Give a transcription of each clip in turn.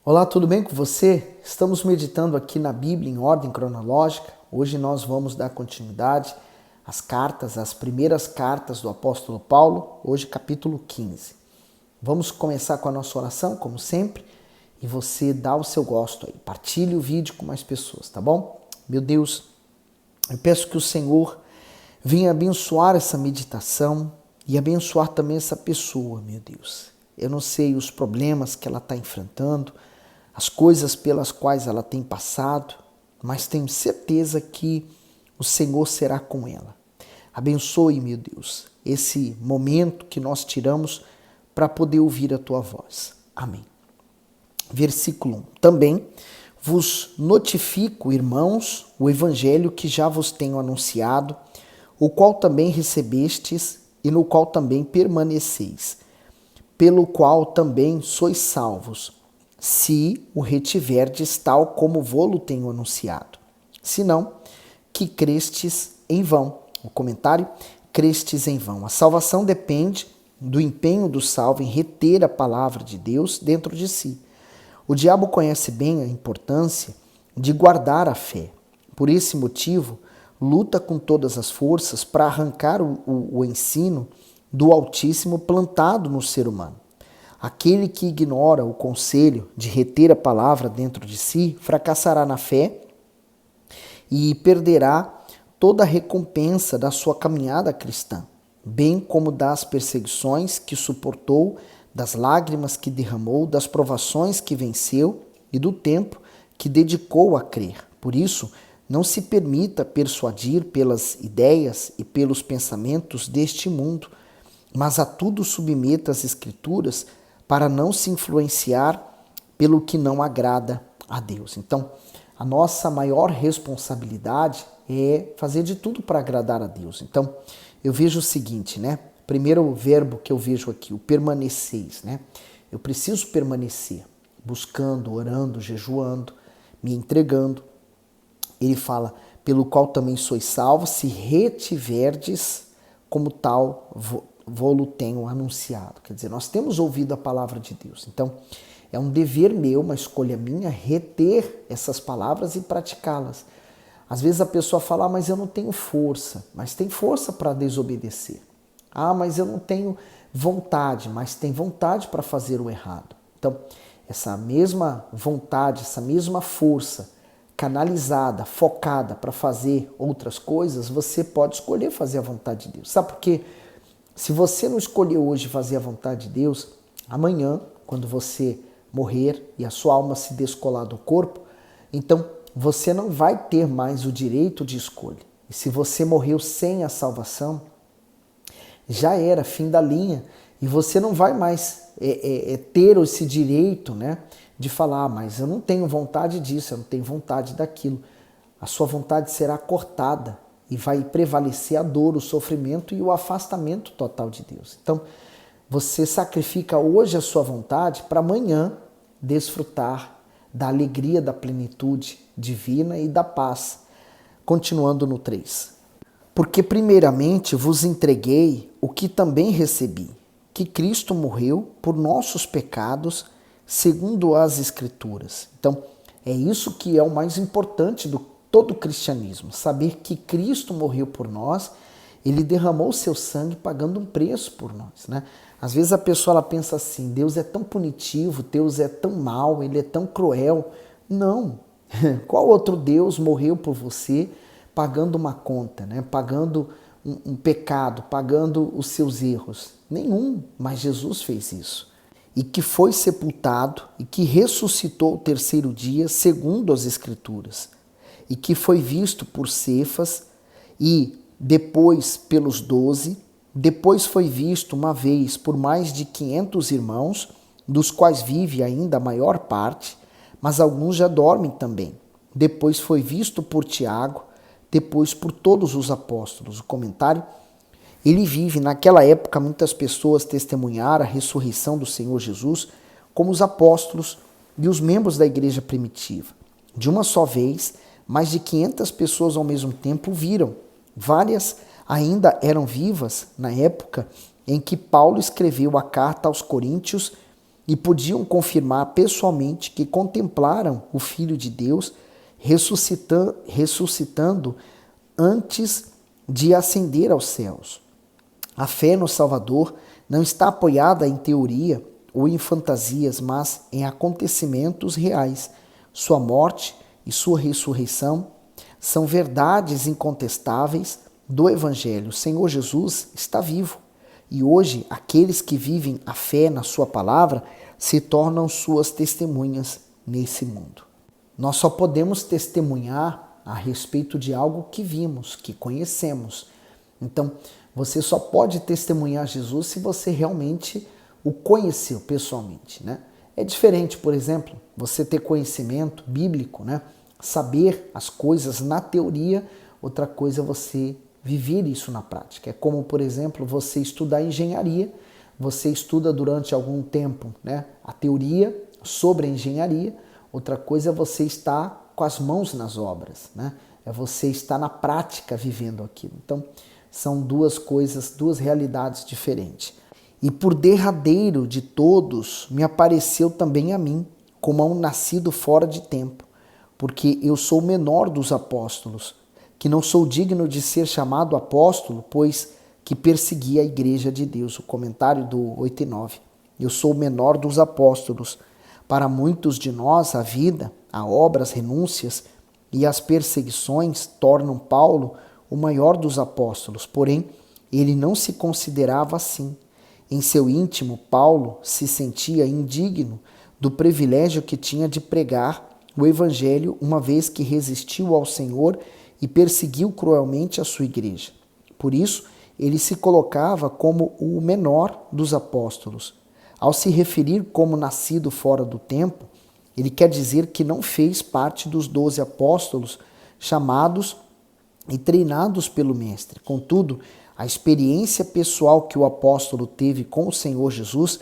Olá, tudo bem com você? Estamos meditando aqui na Bíblia em ordem cronológica. Hoje nós vamos dar continuidade às cartas, às primeiras cartas do apóstolo Paulo, hoje capítulo 15. Vamos começar com a nossa oração, como sempre, e você dá o seu gosto aí. Partilhe o vídeo com mais pessoas, tá bom? Meu Deus, eu peço que o Senhor venha abençoar essa meditação e abençoar também essa pessoa, meu Deus. Eu não sei os problemas que ela está enfrentando, as coisas pelas quais ela tem passado, mas tenho certeza que o Senhor será com ela. Abençoe, meu Deus, esse momento que nós tiramos para poder ouvir a tua voz. Amém. Versículo 1. Também vos notifico, irmãos, o evangelho que já vos tenho anunciado, o qual também recebestes e no qual também permaneceis, pelo qual também sois salvos, se o retiverdes tal como vô-lo tenho anunciado. Senão, que crestes em vão. O comentário, crestes em vão. A salvação depende do empenho do salvo em reter a palavra de Deus dentro de si. O diabo conhece bem a importância de guardar a fé. Por esse motivo, luta com todas as forças para arrancar o ensino do Altíssimo plantado no ser humano. Aquele que ignora o conselho de reter a palavra dentro de si fracassará na fé e perderá toda a recompensa da sua caminhada cristã, bem como das perseguições que suportou, das lágrimas que derramou, das provações que venceu e do tempo que dedicou a crer. Por isso, não se permita persuadir pelas ideias e pelos pensamentos deste mundo, mas a tudo submeta as Escrituras para não se influenciar pelo que não agrada a Deus. Então, a nossa maior responsabilidade é fazer de tudo para agradar a Deus. Então, eu vejo o seguinte, né? Primeiro verbo que eu vejo aqui, o permaneceis, né? Eu preciso permanecer, buscando, orando, jejuando, me entregando. Ele fala, pelo qual também sois salvos, se retiverdes como tal vô-lo tenho anunciado. Quer dizer, nós temos ouvido a palavra de Deus. Então, é um dever meu, uma escolha minha, reter essas palavras e praticá-las. Às vezes a pessoa fala, mas eu não tenho força. Mas tem força para desobedecer. Mas eu não tenho vontade. Mas tem vontade para fazer o errado. Então, essa mesma vontade, essa mesma força canalizada, focada para fazer outras coisas, você pode escolher fazer a vontade de Deus. Sabe por quê? Se você não escolher hoje fazer a vontade de Deus, amanhã, quando você morrer e a sua alma se descolar do corpo, então você não vai ter mais o direito de escolha. E se você morreu sem a salvação, já era, fim da linha, e você não vai mais ter esse direito, né, de falar, mas eu não tenho vontade disso, eu não tenho vontade daquilo. A sua vontade será cortada. E vai prevalecer a dor, o sofrimento e o afastamento total de Deus. Então, você sacrifica hoje a sua vontade para amanhã desfrutar da alegria, da plenitude divina e da paz. Continuando no 3. Porque primeiramente vos entreguei o que também recebi, que Cristo morreu por nossos pecados, segundo as Escrituras. Então, é isso que é o mais importante do todo o cristianismo, saber que Cristo morreu por nós, ele derramou o seu sangue pagando um preço por nós, né? Às vezes a pessoa ela pensa assim, Deus é tão punitivo, Deus é tão mau, ele é tão cruel. Não, qual outro Deus morreu por você pagando uma conta, né? Pagando um pecado, pagando os seus erros? Nenhum, mas Jesus fez isso. E que foi sepultado e que ressuscitou o terceiro dia, segundo as Escrituras. E que foi visto por Cefas e depois pelos 12, depois foi visto uma vez por mais de 500 irmãos, dos quais vive ainda a maior parte, mas alguns já dormem também. Depois foi visto por Tiago, depois por todos os apóstolos. O comentário, ele vive, naquela época muitas pessoas testemunharam a ressurreição do Senhor Jesus, como os apóstolos e os membros da igreja primitiva. De uma só vez, mais de 500 pessoas ao mesmo tempo viram. Várias ainda eram vivas na época em que Paulo escreveu a carta aos Coríntios e podiam confirmar pessoalmente que contemplaram o Filho de Deus ressuscitando antes de ascender aos céus. A fé no Salvador não está apoiada em teoria ou em fantasias, mas em acontecimentos reais. Sua morte e sua ressurreição são verdades incontestáveis do Evangelho. O Senhor Jesus está vivo. E hoje, aqueles que vivem a fé na sua palavra se tornam suas testemunhas nesse mundo. Nós só podemos testemunhar a respeito de algo que vimos, que conhecemos. Então, você só pode testemunhar Jesus se você realmente o conheceu pessoalmente, né? É diferente, por exemplo, você ter conhecimento bíblico, né? Saber as coisas na teoria, outra coisa é você viver isso na prática. É como, por exemplo, você estudar engenharia, você estuda durante algum tempo, né, a teoria sobre a engenharia, outra coisa é você estar com as mãos nas obras, né? É você estar na prática vivendo aquilo. Então, são duas coisas, duas realidades diferentes. E por derradeiro de todos me apareceu também a mim, como a um nascido fora de tempo, porque eu sou o menor dos apóstolos, que não sou digno de ser chamado apóstolo, pois que persegui a igreja de Deus. O comentário do 8 e 9. Eu sou o menor dos apóstolos. Para muitos de nós, a vida, a obra, as renúncias e as perseguições tornam Paulo o maior dos apóstolos. Porém, ele não se considerava assim. Em seu íntimo, Paulo se sentia indigno do privilégio que tinha de pregar o evangelho, uma vez que resistiu ao Senhor e perseguiu cruelmente a sua igreja. Por isso, ele se colocava como o menor dos apóstolos. Ao se referir como nascido fora do tempo, ele quer dizer que não fez parte dos 12 apóstolos chamados e treinados pelo Mestre. Contudo, a experiência pessoal que o apóstolo teve com o Senhor Jesus,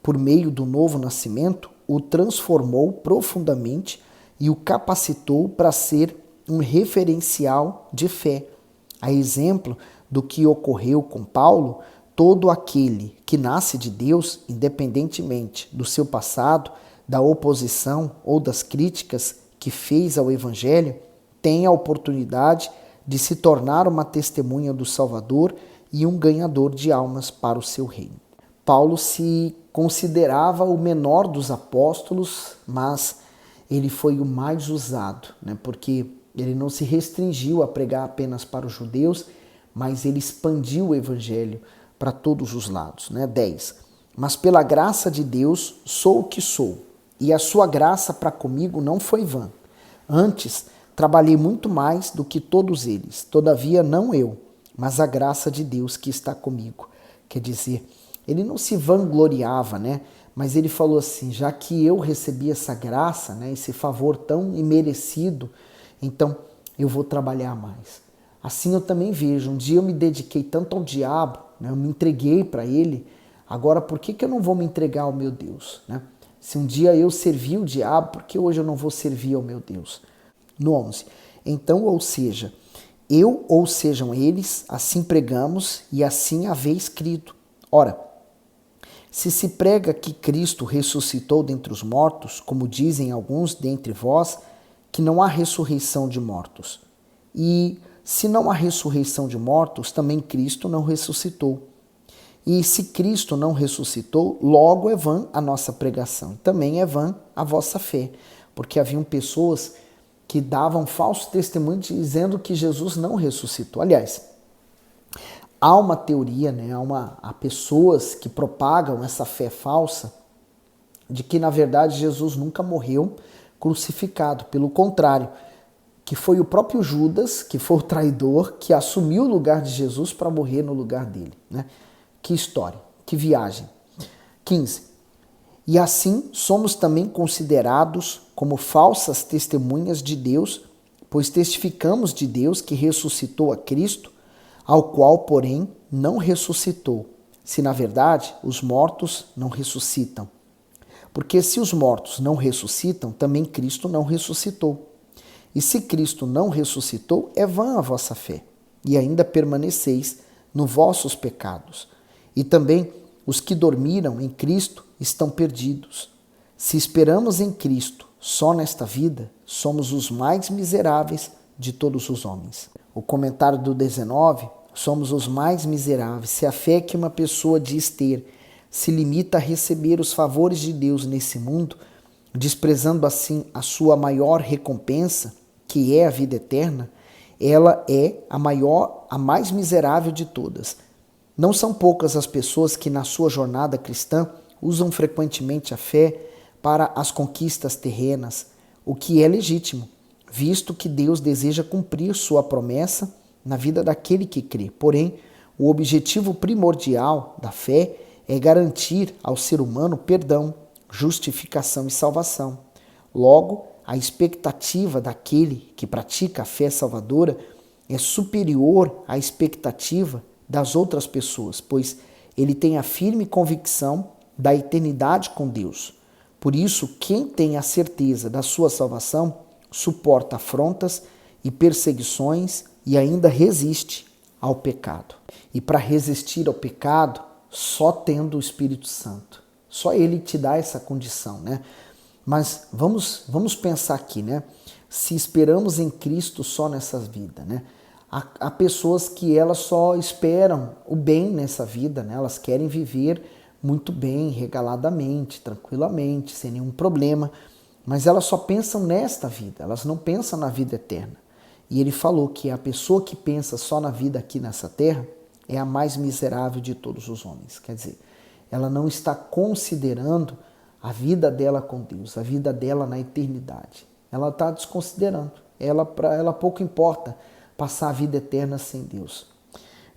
por meio do novo nascimento, o transformou profundamente e o capacitou para ser um referencial de fé. A exemplo do que ocorreu com Paulo, todo aquele que nasce de Deus, independentemente do seu passado, da oposição ou das críticas que fez ao Evangelho, tem a oportunidade de se tornar uma testemunha do Salvador e um ganhador de almas para o seu reino. Paulo se considerava o menor dos apóstolos, mas ele foi o mais usado, né? Porque ele não se restringiu a pregar apenas para os judeus, mas ele expandiu o evangelho para todos os lados, né? 10. Mas pela graça de Deus sou o que sou, e a sua graça para comigo não foi vã. Antes, trabalhei muito mais do que todos eles, todavia não eu, mas a graça de Deus que está comigo. Quer dizer, ele não se vangloriava, né? Mas ele falou assim, já que eu recebi essa graça, né, esse favor tão imerecido, então eu vou trabalhar mais. Assim eu também vejo, um dia eu me dediquei tanto ao diabo, né, eu me entreguei para ele, agora por que eu não vou me entregar ao meu Deus? Né? Se um dia eu servi o diabo, por que hoje eu não vou servir ao meu Deus? No 11. Então, ou seja, eu ou sejam eles, assim pregamos e assim haveis crido. Ora, se prega que Cristo ressuscitou dentre os mortos, como dizem alguns dentre vós, que não há ressurreição de mortos. E se não há ressurreição de mortos, também Cristo não ressuscitou. E se Cristo não ressuscitou, logo é vã a nossa pregação. Também é vã a vossa fé. Porque haviam pessoas que davam falso testemunho dizendo que Jesus não ressuscitou. Aliás, há uma teoria, né? Há pessoas que propagam essa fé falsa de que, na verdade, Jesus nunca morreu crucificado. Pelo contrário, que foi o próprio Judas, que foi o traidor, que assumiu o lugar de Jesus para morrer no lugar dele. Né? Que história, que viagem. 15. E assim somos também considerados como falsas testemunhas de Deus, pois testificamos de Deus que ressuscitou a Cristo, ao qual, porém, não ressuscitou, se na verdade os mortos não ressuscitam. Porque se os mortos não ressuscitam, também Cristo não ressuscitou. E se Cristo não ressuscitou, é vã a vossa fé, e ainda permaneceis nos vossos pecados. E também os que dormiram em Cristo estão perdidos. Se esperamos em Cristo só nesta vida, somos os mais miseráveis de todos os homens. O comentário do 19, somos os mais miseráveis. Se a fé que uma pessoa diz ter se limita a receber os favores de Deus nesse mundo, desprezando assim a sua maior recompensa, que é a vida eterna, ela é a mais miserável de todas. Não são poucas as pessoas que na sua jornada cristã usam frequentemente a fé para as conquistas terrenas, o que é legítimo, visto que Deus deseja cumprir sua promessa na vida daquele que crê. Porém, o objetivo primordial da fé é garantir ao ser humano perdão, justificação e salvação. Logo, a expectativa daquele que pratica a fé salvadora é superior à expectativa das outras pessoas, pois ele tem a firme convicção da eternidade com Deus. Por isso, quem tem a certeza da sua salvação suporta afrontas e perseguições e ainda resiste ao pecado. E para resistir ao pecado, só tendo o Espírito Santo. Só ele te dá essa condição, né? Mas vamos pensar aqui, né? Se esperamos em Cristo só nessa vida, né? Há pessoas que elas só esperam o bem nessa vida, né? Elas querem viver muito bem, regaladamente, tranquilamente, sem nenhum problema, mas elas só pensam nesta vida, elas não pensam na vida eterna. E ele falou que a pessoa que pensa só na vida aqui nessa terra é a mais miserável de todos os homens. Quer dizer, ela não está considerando a vida dela com Deus, a vida dela na eternidade. Ela está desconsiderando. Para ela pouco importa passar a vida eterna sem Deus.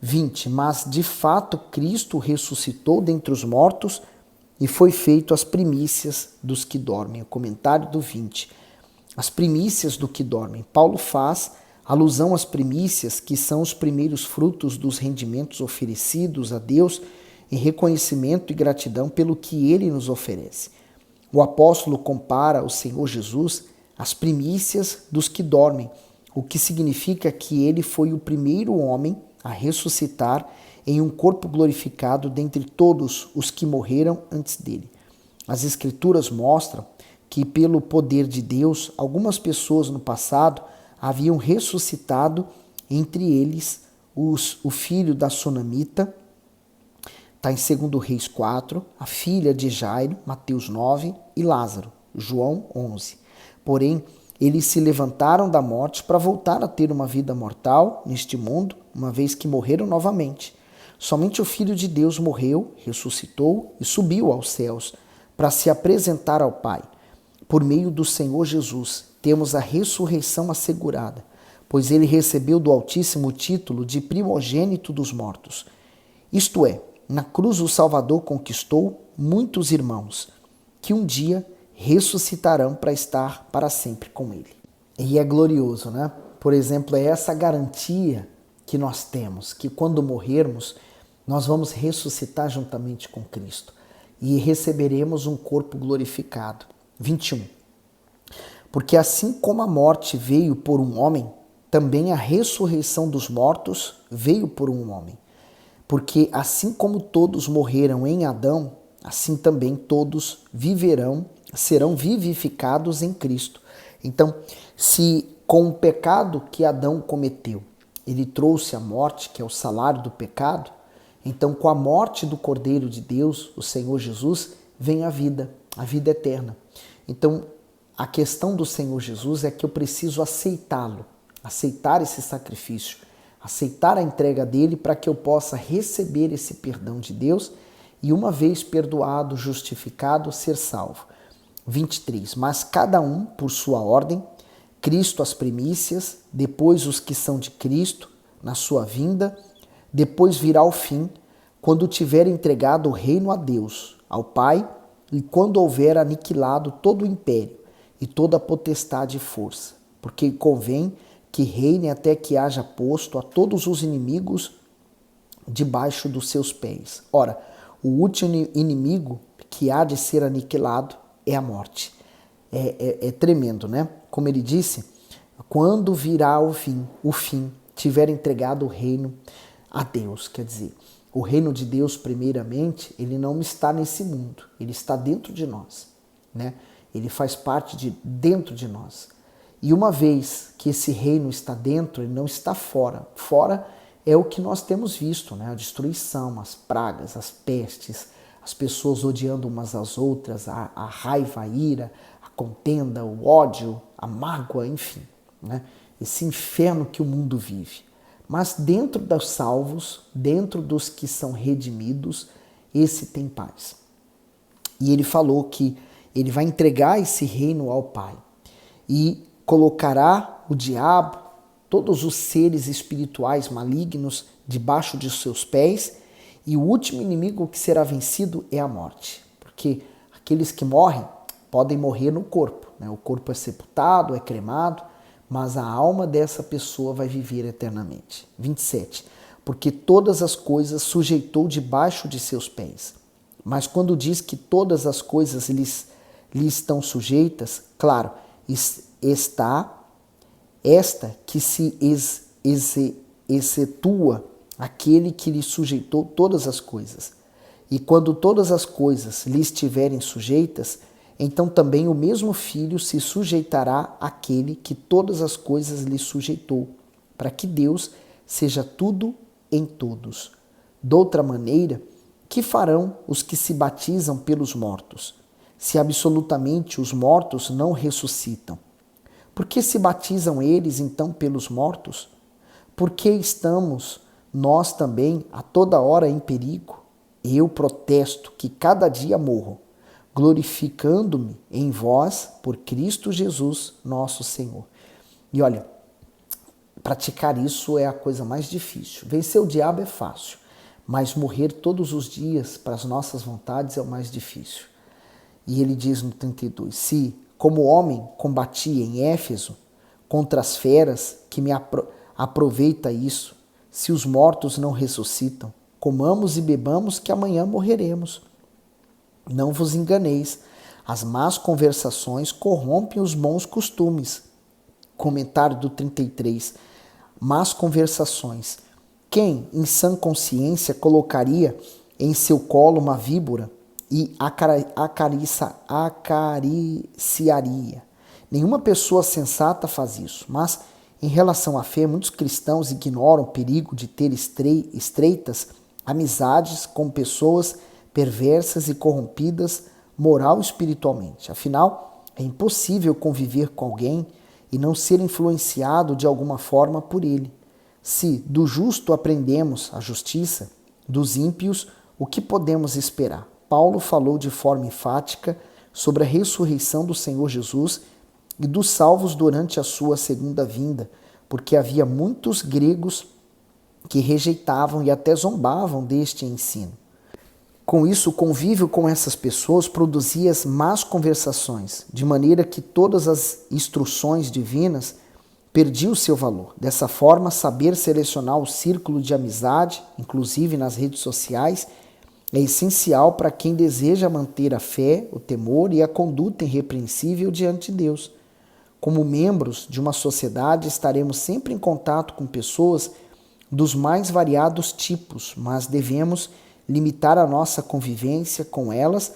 20. Mas de fato Cristo ressuscitou dentre os mortos e foi feito as primícias dos que dormem. O comentário do 20. As primícias do que dormem. Paulo faz alusão às primícias, que são os primeiros frutos dos rendimentos oferecidos a Deus em reconhecimento e gratidão pelo que ele nos oferece. O apóstolo compara o Senhor Jesus às primícias dos que dormem, o que significa que ele foi o primeiro homem a ressuscitar em um corpo glorificado dentre todos os que morreram antes dele. As Escrituras mostram que, pelo poder de Deus, algumas pessoas no passado haviam ressuscitado, entre eles o filho da Sunamita, está em 2 Reis 4, a filha de Jairo, Mateus 9, e Lázaro, João 11. Porém, eles se levantaram da morte para voltar a ter uma vida mortal neste mundo, uma vez que morreram novamente. Somente o Filho de Deus morreu, ressuscitou e subiu aos céus para se apresentar ao Pai. Por meio do Senhor Jesus, temos a ressurreição assegurada, pois ele recebeu do Altíssimo o título de primogênito dos mortos. Isto é, na cruz o Salvador conquistou muitos irmãos, que um dia ressuscitarão para estar para sempre com ele. E é glorioso, né? Por exemplo, é essa garantia que nós temos, que quando morrermos, nós vamos ressuscitar juntamente com Cristo e receberemos um corpo glorificado. 21. Porque assim como a morte veio por um homem, também a ressurreição dos mortos veio por um homem. Porque assim como todos morreram em Adão, assim também todos serão vivificados em Cristo. Então, se com o pecado que Adão cometeu, ele trouxe a morte, que é o salário do pecado, então com a morte do Cordeiro de Deus, o Senhor Jesus, vem a vida eterna. Então, a questão do Senhor Jesus é que eu preciso aceitá-lo, aceitar esse sacrifício, aceitar a entrega dele para que eu possa receber esse perdão de Deus e, uma vez perdoado, justificado, ser salvo. 23. Mas cada um por sua ordem, Cristo as primícias, depois os que são de Cristo, na sua vinda, depois virá o fim, quando tiver entregado o reino a Deus, ao Pai, e quando houver aniquilado todo o império e toda a potestade e força, porque convém que reine até que haja posto a todos os inimigos debaixo dos seus pés. Ora, o último inimigo que há de ser aniquilado é a morte. É tremendo, né? Como ele disse, quando virá o fim, tiver entregado o reino a Deus. Quer dizer, O reino de Deus, primeiramente, ele não está nesse mundo, ele está dentro de nós, né? Ele faz parte de dentro de nós. E uma vez que esse reino está dentro, ele não está fora. Fora é o que nós temos visto, né? A destruição, as pragas, as pestes, as pessoas odiando umas às outras, a raiva, a ira, a contenda, o ódio, a mágoa, enfim, né? Esse inferno que o mundo vive. Mas dentro dos salvos, dentro dos que são redimidos, esse tem paz. E ele falou que ele vai entregar esse reino ao Pai e colocará o diabo, todos os seres espirituais malignos debaixo de seus pés, e o último inimigo que será vencido é a morte. Porque aqueles que morrem podem morrer no corpo, né? O corpo é sepultado, é cremado, mas a alma dessa pessoa vai viver eternamente. 27. Porque todas as coisas sujeitou debaixo de seus pés. Mas quando diz que todas as coisas lhe estão sujeitas, claro, está esta que se excetua aquele que lhe sujeitou todas as coisas. E quando todas as coisas lhe estiverem sujeitas, então também o mesmo Filho se sujeitará àquele que todas as coisas lhe sujeitou, para que Deus seja tudo em todos. Doutra maneira, que farão os que se batizam pelos mortos, se absolutamente os mortos não ressuscitam? Por que se batizam eles então pelos mortos? Por que estamos nós também a toda hora em perigo? Eu protesto que cada dia morro, glorificando-me em vós por Cristo Jesus, nosso Senhor. E olha, praticar isso é a coisa mais difícil. Vencer o diabo é fácil, mas morrer todos os dias para as nossas vontades é o mais difícil. E ele diz no 32, se, como homem, combatia em Éfeso contra as feras, que me aproveita isso, se os mortos não ressuscitam, comamos e bebamos que amanhã morreremos. Não vos enganeis, as más conversações corrompem os bons costumes. Comentário do 33, más conversações. Quem, em sã consciência, colocaria em seu colo uma víbora e acariciaria? Nenhuma pessoa sensata faz isso, mas, em relação à fé, muitos cristãos ignoram o perigo de ter estreitas amizades com pessoas perversas e corrompidas moral e espiritualmente. Afinal, é impossível conviver com alguém e não ser influenciado de alguma forma por ele. Se do justo aprendemos a justiça, dos ímpios, o que podemos esperar? Paulo falou de forma enfática sobre a ressurreição do Senhor Jesus e dos salvos durante a sua segunda vinda, porque havia muitos gregos que rejeitavam e até zombavam deste ensino. Com isso, o convívio com essas pessoas produzia más conversações, de maneira que todas as instruções divinas perdiam o seu valor. Dessa forma, saber selecionar o círculo de amizade, inclusive nas redes sociais, é essencial para quem deseja manter a fé, o temor e a conduta irrepreensível diante de Deus. Como membros de uma sociedade, estaremos sempre em contato com pessoas dos mais variados tipos, mas devemos limitar a nossa convivência com elas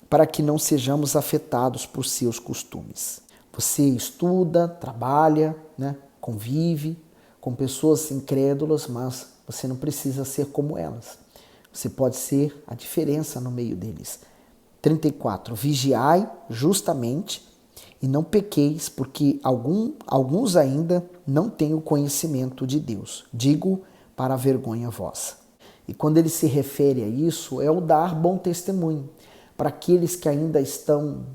para que não sejamos afetados por seus costumes. Você estuda, trabalha, né, convive com pessoas incrédulas, mas você não precisa ser como elas. Você pode ser a diferença no meio deles. 34. Vigiai justamente e não pequeis, porque alguns ainda não têm o conhecimento de Deus. Digo para a vergonha vossa. E quando ele se refere a isso, é o dar bom testemunho para aqueles que ainda estão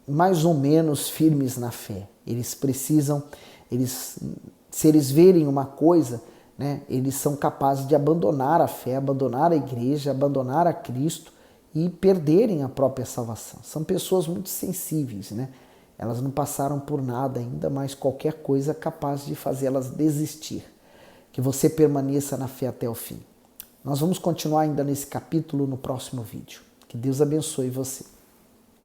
mais ou menos firmes na fé. Eles precisam, se eles verem uma coisa, né, eles são capazes de abandonar a fé, abandonar a igreja, abandonar a Cristo e perderem a própria salvação. São pessoas muito sensíveis, né? Elas não passaram por nada ainda, mas qualquer coisa é capaz de fazê-las desistir. Que você permaneça na fé até o fim. Nós vamos continuar ainda nesse capítulo no próximo vídeo. Que Deus abençoe você.